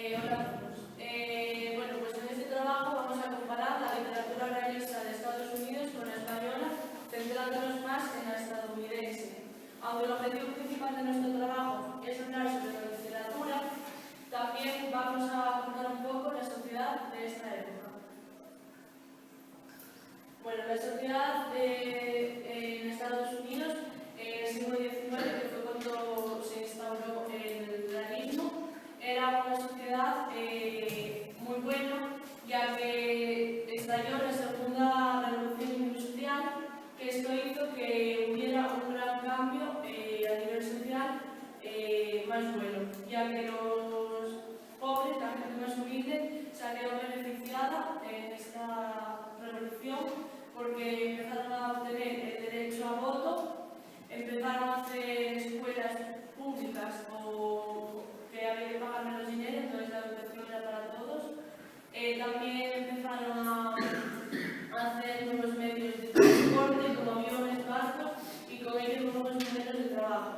Hola a todos. Bueno, pues en este trabajo vamos a comparar la literatura realista de Estados Unidos con la española, centrándonos más en la estadounidense. Aunque el objetivo principal de nuestro trabajo es hablar sobre la literatura, también vamos a contar un poco la sociedad de esta época. Bueno, la sociedad en Estados Unidos en el siglo XIX, que fue cuando se instauró el realismo, era una sociedad muy buena, ya que estalló la segunda revolución industrial, que esto hizo que hubiera un gran cambio a nivel social más bueno, ya que los pobres, la gente más humilde, salió beneficiada en esta revolución porque empezaron a obtener el derecho a voto, empezaron a hacer escuelas públicas o que había que pagar menos dinero, entonces la educación era para todos. También empezaron a hacer nuevos medios de transporte como aviones, barcos y con ellos nuevos modelos de trabajo.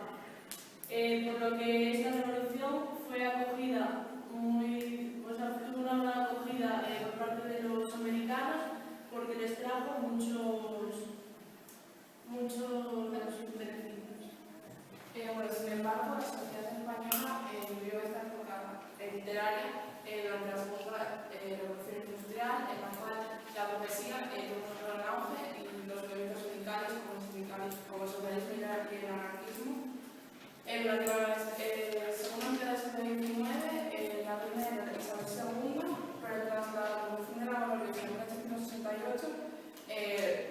Por lo que esta revolución fue acogida tuvo una buena acogida por parte de los americanos porque les trajo muchos beneficios. Bueno, sin embargo, la sociedad española vivió esta época literaria durante la segunda revolución industrial, en la cual la poesía tuvo un gran auge y los movimientos sindicales como el socialismo y el anarquismo. Durante la segunda mitad del siglo XIX, la primera de Isabel II, pero tras la revolución de la Revolución de 1868,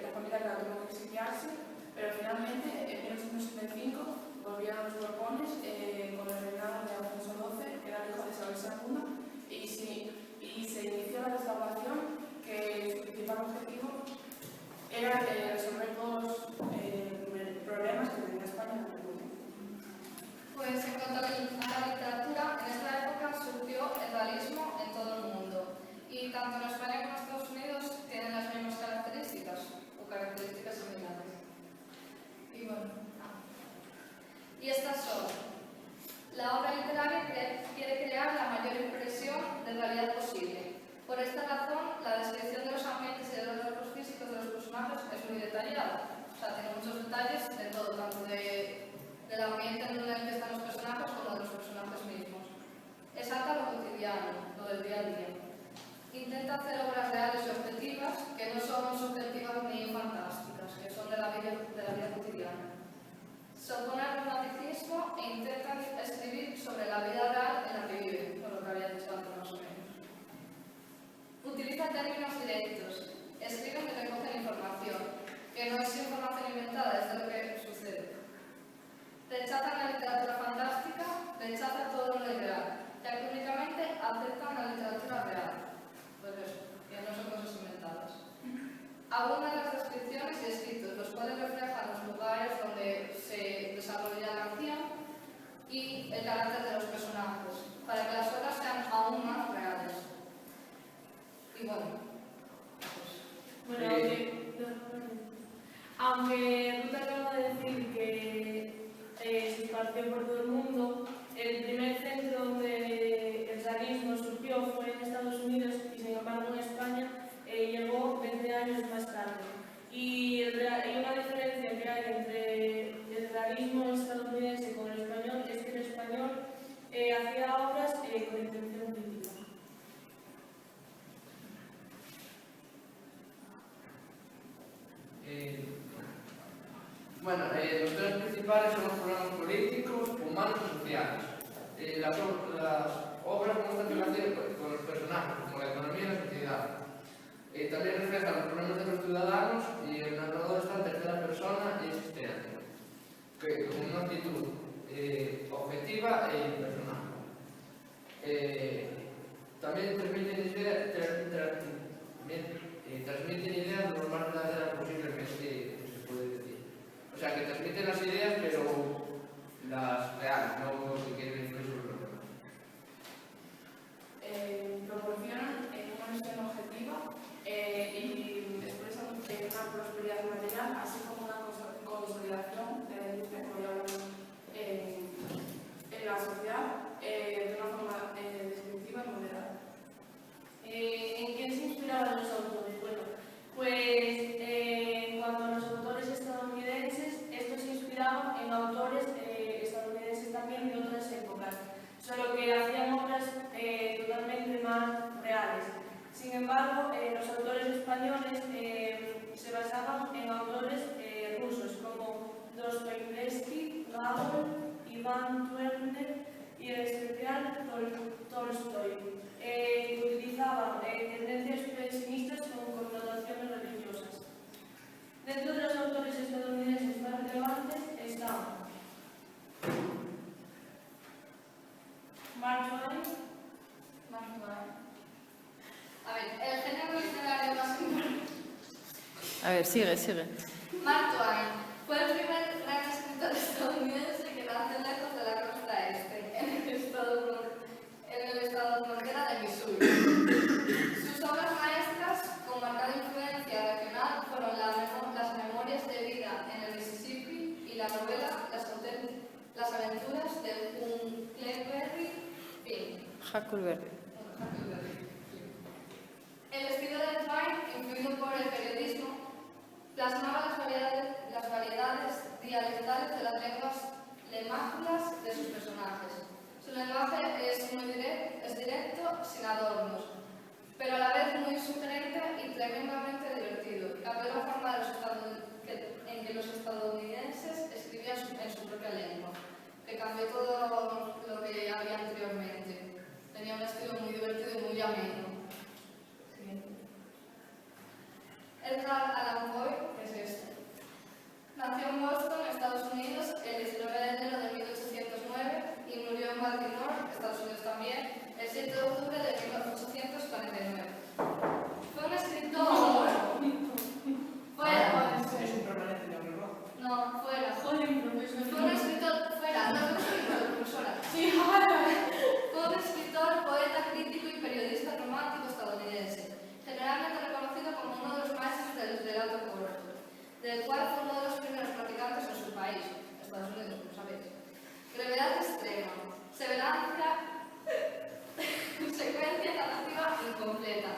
la familia la tuvo que exiliarse, pero finalmente en 1875 volvieron los Borbones con el reinado de Alfonso XII, que era el hijo de Isabel II, y se inició la restauración, que su principal objetivo era resolver todos los problemas que tenía España en la República. Pues en cuanto a la literatura, en esta época surgió el realismo en todo el mundo. Y tanto en España como en Estados Unidos tienen las mismas características o características similares. Y estas son: la obra literaria quiere crear la mayor impresión de realidad posible. Por esta razón, la descripción de los ambientes y de los rasgos físicos de los personajes es muy detallada. O sea, tiene muchos detalles de todo, tanto del ambiente en el que están los personajes como de los personajes mismos. Exalta lo cotidiano, lo del día a día. Intenta hacer obras reales y objetivas que no son subjetivas ni fantásticas, que son de la vida cotidiana. Se opone al romanticismo e intenta escribir sobre la vida real en la que vive, por lo que había dicho antes más o menos. Utiliza términos directos, escribe que recogen información, que no es información inventada, es de lo que sucede. Rechazan la literatura fantástica, rechaza todo lo real, ya que únicamente aceptan la literatura real. Pues eso, que no son cosas inventadas. Abundan las descripciones y escritos, los cuales reflejan los lugares donde se desarrolla la acción y el carácter de los personajes, para que las obras sean aún más reales. Y aunque Ruth acaba de decir que se esparció por todo el mundo, el primer centro donde el realismo surgió fue en Estados Unidos y sin embargo en España llegó 20 años más tarde. Y una diferencia que hay entre el realismo estadounidense con el español es que el español hacía obras con intención crítica. Bueno, los temas principales son los problemas políticos, humanos y sociales. Las obras muestran relación con los personajes, como la economía y la sociedad. También reflejan los problemas de los ciudadanos y el narrador está en tercera persona y existente, con una actitud objetiva e impersonal. También transmiten ideas de lo más verdaderas posiblemente se puede decir. O sea, que transmiten las ideas, pero las reales, no lo que quieren influir sobre los demás. Proporcionan una visión objetiva y expresan una prosperidad material, así como una consolidación de la industria, como ya hablamos, en la sociedad de una forma descriptiva y embargo, los autores españoles se basaban en autores rusos como Dostoyevsky, Gogol, Iván Turgenev y en especial Tolstoy. Utilizaban tendencias pesimistas con connotaciones religiosas. Dentro de los autores estadounidenses más relevantes están Mark Twain. A ver, el género literario más importante. A ver, sigue. Mark Twain fue el primer gran escritor estadounidense que nació lejos de la costa este, en el estado frontera de Missouri. Sus obras maestras, con marcada influencia regional, fueron las memorias de vida en el Mississippi y la novela Las aventuras de Huckleberry Finn. Huckleberry. El estilo de Twain, influido por el periodismo, plasmaba las variedades dialectales de las lenguas lemáticas de sus personajes. Su lenguaje es directo, sin adornos, pero a la vez muy sugerente y tremendamente divertido. Cambió la forma en que los estadounidenses escribían en su propia lengua, que cambió todo lo que había anteriormente. Tenía un estilo muy divertido y muy ameno. Edgar Allan Poe, que es este, nació en Boston, Estados Unidos, el 19 de enero de 1809 y murió en Baltimore, Estados Unidos también, el 7 de octubre de 1849. Fue un escritor... Es un permanente neurológico. No, fuera. Joder, profesor. Fue un escritor... Fuera, no es profesora. Sí, Fue un escritor, poeta, crítico y periodista romántico estadounidense, generalmente reconocido como uno de los maestros del relato corto, del cual fue uno de los primeros practicantes en su país, Estados Unidos, como sabéis. Brevedad extrema, secuencia narrativa incompleta.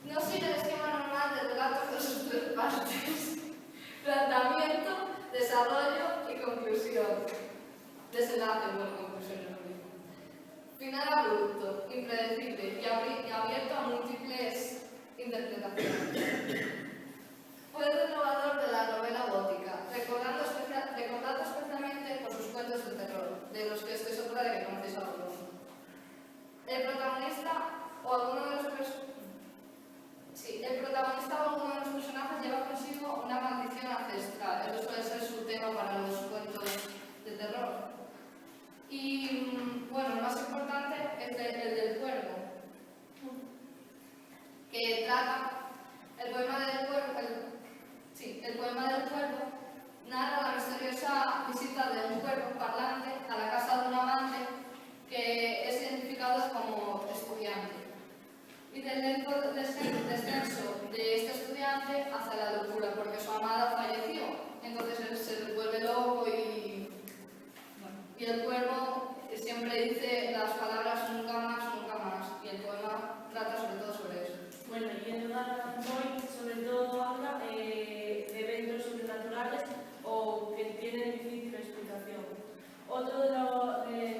No sigue el esquema normal del relato con sus tres partes: planteamiento, desarrollo y conclusión. Desenlace, bueno, conclusión es lo mismo. Final abrupto, impredecible y abierto a múltiples interpretaciones. Fue el renovador de la novela gótica, recordado especialmente por sus cuentos de terror, de los que estoy segura de que conocéis alguno. El protagonista o alguno de los personajes lleva consigo una maldición ancestral. Eso suele ser su tema para los cuentos de terror. Y bueno, el más importante es el del cuervo, que trata el poema del cuervo narra la misteriosa visita de un cuervo parlante a la casa de un amante que es identificado como estudiante, y del lento descenso de este estudiante hacia la locura, porque su amada falleció. Entonces él se vuelve loco y el cuervo siempre dice las palabras nunca más, y el poema trata sobre todo sobre eso. Bueno, y en Edgar Allan Poe sobre todo habla de eventos sobrenaturales o que tienen difícil explicación. Otro de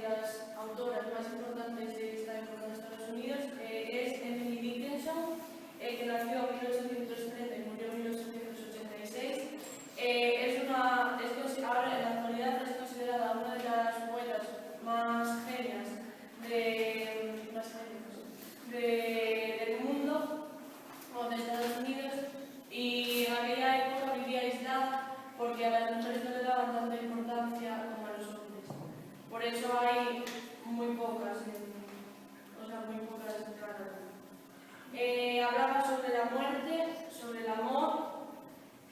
las autoras más importantes de esta época en Estados Unidos es Emily Dickinson, que nació en 1830 y murió en 1886. Ahora en la actualidad es considerada una de las poetas más genias del mundo o de Estados Unidos, y en aquella época vivía aislada porque a las mujeres no le daban tanta importancia como a los hombres. Por eso hay muy pocas hablaba sobre la muerte, sobre el amor,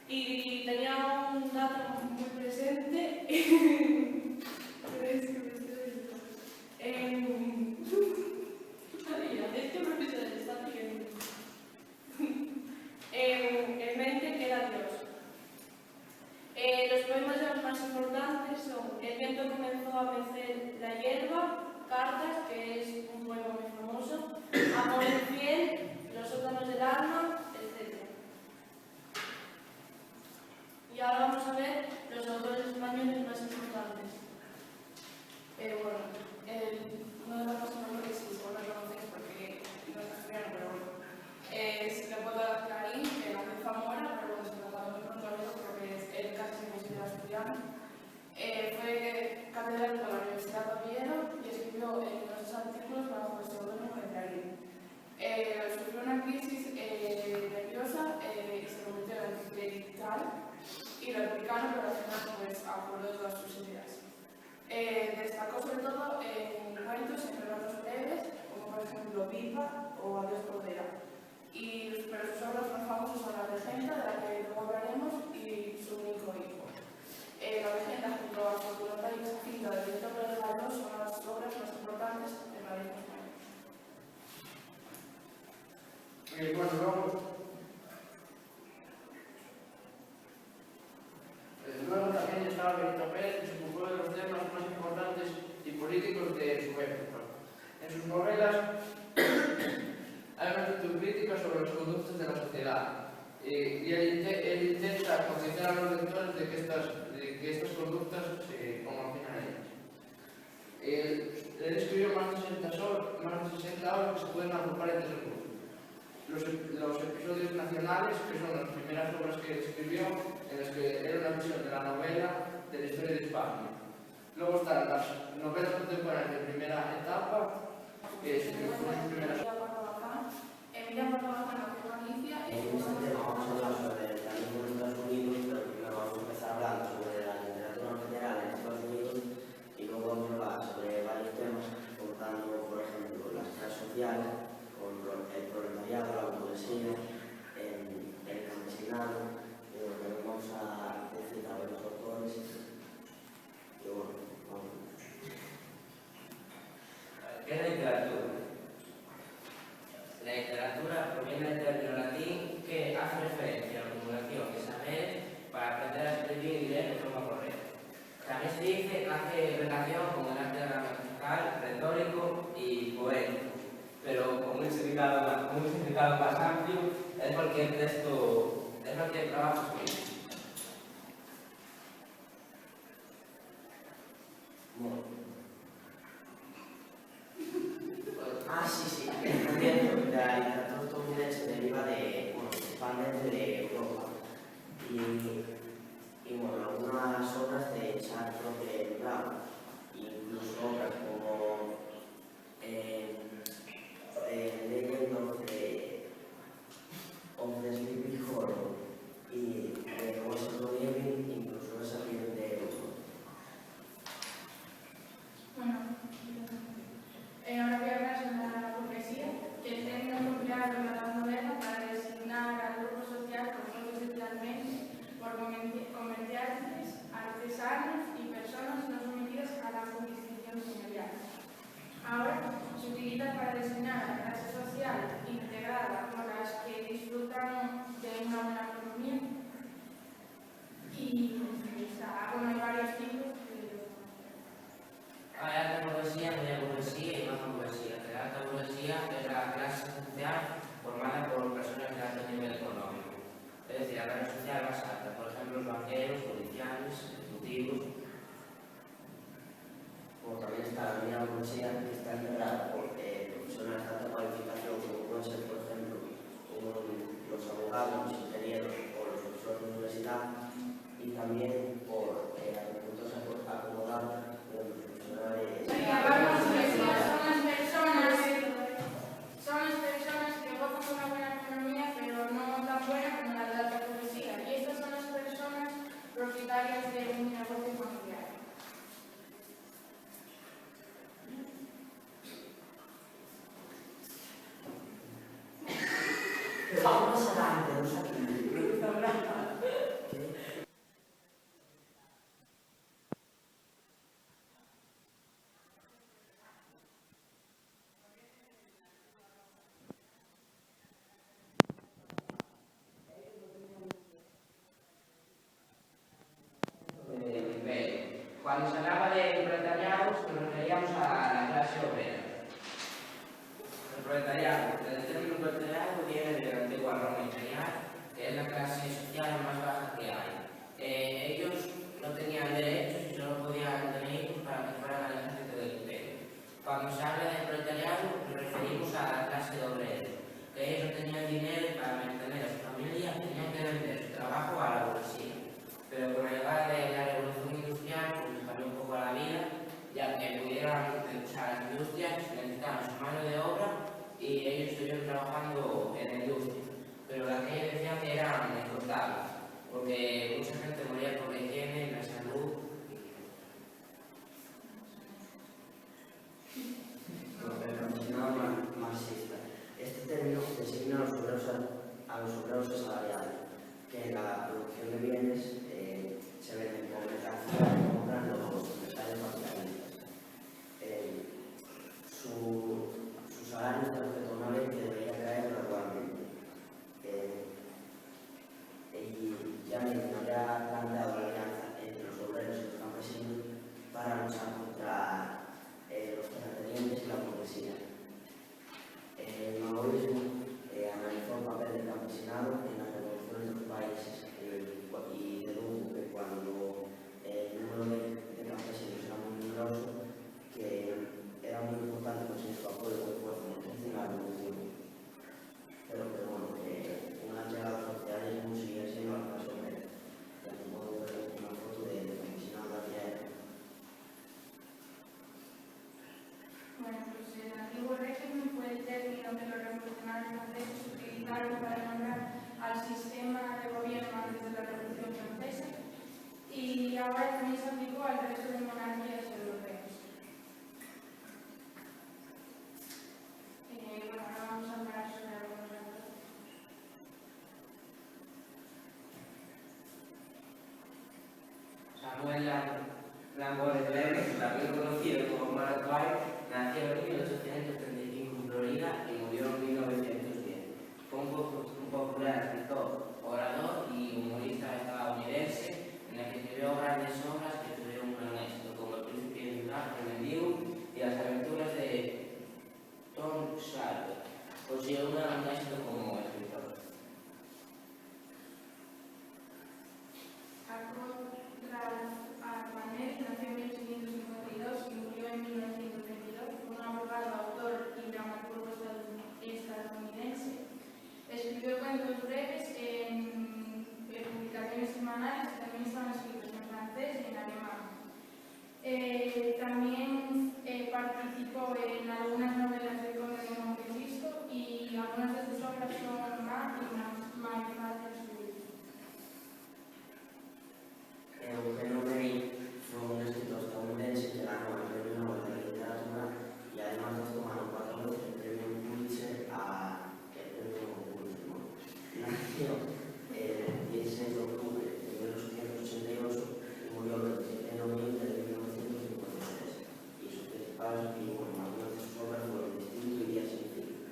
y tenía un dato muy presente. En mente que era Dios. Los poemas de los más importantes son El viento comenzó a mecer la hierba, Cartas, que es un poema muy famoso, Amor infiel, Los sótanos del alma, etc. Y ahora vamos a ver los autores españoles más importantes. Bueno, uno de los más famosos, si vos no lo conocéis porque no es castellano, pero bueno, y republicano para hacer pues, acuerdo de todas sus ideas. Destacó sobre todo en cuentos en relatos breves, como por ejemplo Pipa o Adiós Cordera. Pero sus obras más famosas son La Regenta, de la que luego hablaremos, y Su único hijo. La Regenta, junto a Fortunata y Jacinta de Benito Pérez Galdós, son las obras más importantes del realismo español. Luego también estaba Benito Pérez, que se ocupó de los temas más importantes y políticos de su época. En sus novelas hay una actitud crítica sobre los conductos de la sociedad y él intenta concienciar a los lectores de que estas conductas se conocen a ellas. Él escribió más de 60 obras que se pueden agrupar en tres grupos. Los episodios nacionales, que son las primeras obras que escribió, en las que era una visión de la novela de la historia de España. Luego están las novelas contemporáneas de primera etapa, que escribió sus primeras obras. Emilia Pardo Bazán nació en Galicia y En este tema vamos a hablar sobre el realismo en Estados Unidos, pero primero vamos a empezar hablando sobre la literatura en general en Estados Unidos y luego vamos a hablar sobre varios temas, contando, por ejemplo, las clases sociales, con el proletariado, la burguesía, el campesinado, y bueno, vamos a decir a los autores. Y bueno, vamos. ¿Qué es la literatura? La literatura proviene del término latín que hace referencia a la acumulación de saberes para aprender a escribir y leer de forma correcta. También se dice que hace relación con el arte gramatical, retórico y poético, pero con un significado más amplio es cualquier texto, es cualquier trabajo escrito. Bueno. Sí. También la literatura estadounidense deriva de, bueno, se expande de Europa y bueno, algunas obras de Charles de Brown, incluso obras como Legend of the Sleepy Hollow y West of the Living, incluso esa vienen de Europa. Bueno, ahora voy a hablar sobre la burguesía, que el término empleado en las novelas para designar al grupo social compuesto esencialmente por comerciantes, artesanos y personas no sometidas a la jurisdicción señorial. Ahora se utiliza para designar a la clase social integrada como las que disfrutan de una buena economía. Y hay varios tipos. Hay alta burguesía, media burguesía y baja burguesía. La alta burguesía es la clase social formada por personas de alto nivel económico. Es decir, la clase social más alta, por ejemplo, los banqueros, policiales, ejecutivos. Como también está la media burguesía, que está integrada por profesionales de alta cualificación, como pueden ser, por ejemplo, los abogados, los ingenieros o los profesores de universidad, y también por agricultores acomodados de los profesionales. Son las personas que gozan de una buena economía, pero no tan buena como la de la alta burguesía. Y estas son las personas propietarias de un negocio familiar. Vamos adelante, vamos aquí. Cuando se hablaba de proletariados, nos referíamos a la clase obrera. El proletariado, el término proletariado viene de la antigua Roma imperial, que es la clase social más baja que hay. Ellos no tenían derechos y solo podían tener hijos para que fueran al ejército del imperio. Cuando se habla de proletariado, nos referimos a la clase de obreros, que ellos no tenían dinero para mantener a su familia, tenían que vender su trabajo a la burguesía. Pero con la llegada de la revolución industrial, pues les cambió un poco la vida, ya que pudieran usar las industrias, necesitaban su mano de obra y ellos estuvieron trabajando en la industria. Pero aquellos decían que eran inexplotables, porque mucha gente moría a los obreros asalariados, que en la producción de bienes se venden por mercancía que compran los empresarios capitalistas. Su salario está sujeto a una ley que debería caer gradualmente. Y ya mismo había planteado la alianza entre los obreros y los campesinos para luchar contra los terratenientes y la burguesía. El maoísmo analizó el papel del campesinado en las revoluciones de los países y dedujo que cuando el número de campesinos era muy numeroso, que era muy importante conseguir su apoyo de fuerza motriz en la revolución. Pero que bueno, que una llegada al socialismo sigue siendo la clase obrera. Ya no puedo ver una foto de campesinado de aquella época. Bueno, pues el antiguo régimen fue el término que los revolucionarios franceses utilizaron para nombrar al sistema de gobierno antes de la Revolución Francesa y ahora también se aplicó al resto de monarquías europeas. Bueno, ahora vamos a hablar sobre algunos datos. Samuel Langone Clemens, también conocido como Mark Twain, nació en 1835 en Florida y murió en 1910. Fue un popular escritor, orador y humorista estadounidense en el que escribió grandes obras que tuvieron un gran éxito, como El príncipe ilustrado, El mendigo y Las aventuras de Tom Sawyer. Consiguió un gran éxito como escritor. Armanet nació en 1852 y murió en 1922. Fue un abogado, autor y dramaturgo estadounidense. Escribió cuentos breves en publicaciones semanales que también estaban escritos en francés y en alemán. También participó en algunas novelas de Conde de Montecristo y algunas de sus obras son Mac y My Father's Will. Eugenio Gray fue un escritor estadounidense que ganó el Premio Nobel de Literatura y además de esto ganó 4 veces el Premio Pulitzer Nació el 16 de octubre de 1888 y murió el 27 de noviembre de 1953. Y sus principales algunas de sus obras fueron Distinto y Día sin fin.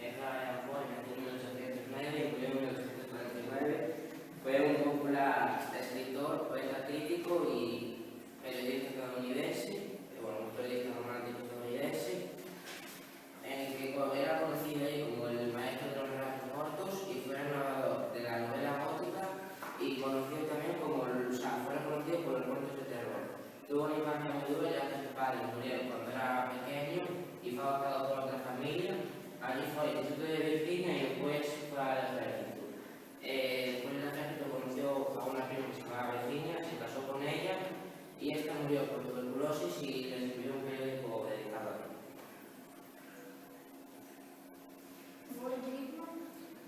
Edgar Allan Poe nació en 1809 y murió en 1849. Fue un popular escritor, poeta crítico y periodista estadounidense, un periodista romántico estadounidense, en el que era conocido como el maestro de los relatos cortos y fue el narrador de la novela gótica y conocido también como fue reconocido por los cuentos de terror. Tuvo una infancia muy dura ya que sus padres murieron cuando era pequeño y fue adoptado por otra familia. Allí fue al Instituto de Virginia y después fue al ejército. Después del ejército conoció a una prima que se llamaba Virginia, se casó con ella y esta murió por tuberculosis y le escribió un periódico dedicado a ella. Walt Whitman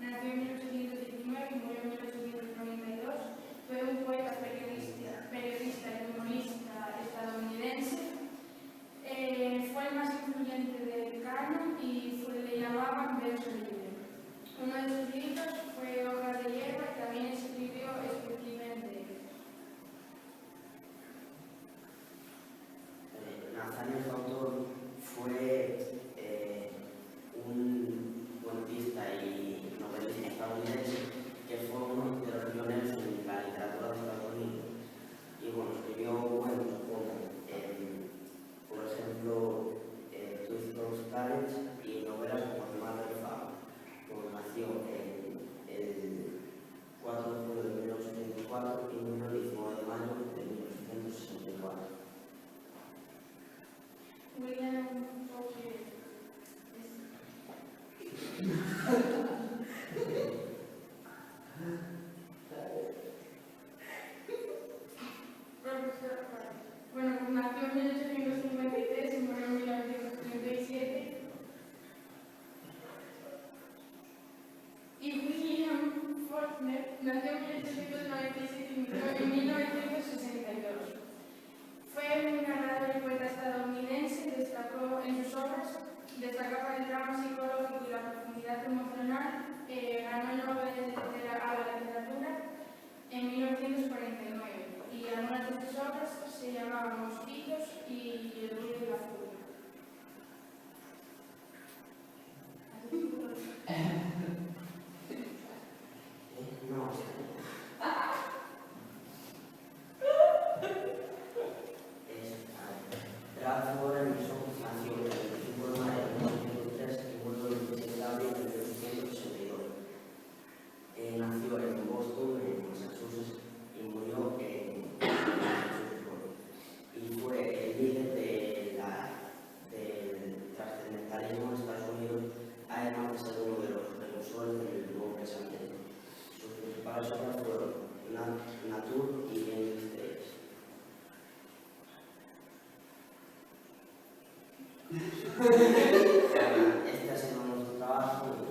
nació en 1819 y murió en 1892. Fue un poeta, periodista y humorista estadounidense. Fue el más influyente del canon y le llamaban verso libre. Uno de sus libros fue Hojas de hierba y también escribió especímenes de ellos. Nathaniel Hawthorne fue un cuentista y novelista estadounidense que fue uno de los pioneros en la literatura de Estados Unidos. Y bueno, escribió cuentos como, por ejemplo, Twisted Talents y novelas como Animal de Fama. Nació el 4 de julio de 1864 y murió el 19 de mayo de 1864. William Faulkner nació en 1853 y murió en 1937. Y William Faulkner nació en 1897 y murió en 1962. Fue un narrador y poeta estadounidense, destacó en sus obras Destaca por el drama psicológico y la profundidad emocional. Ganó el Nobel a la literatura en 1949 y algunas de sus obras se llamaban Mosquitos y El ruido de la furia. No, Radford Emerson nació el 25 de mayo de 1903 y murió el 27 de abril de 1862. Nació en Boston, en Massachusetts, y murió en Massachusetts. Y fue el líder del trascendentalismo en Estados Unidos, además de ser uno de los precursores del nuevo pensamiento. Sus principales obras fueron Nature y Bien Estrellas. Este ha sido nuestro trabajo.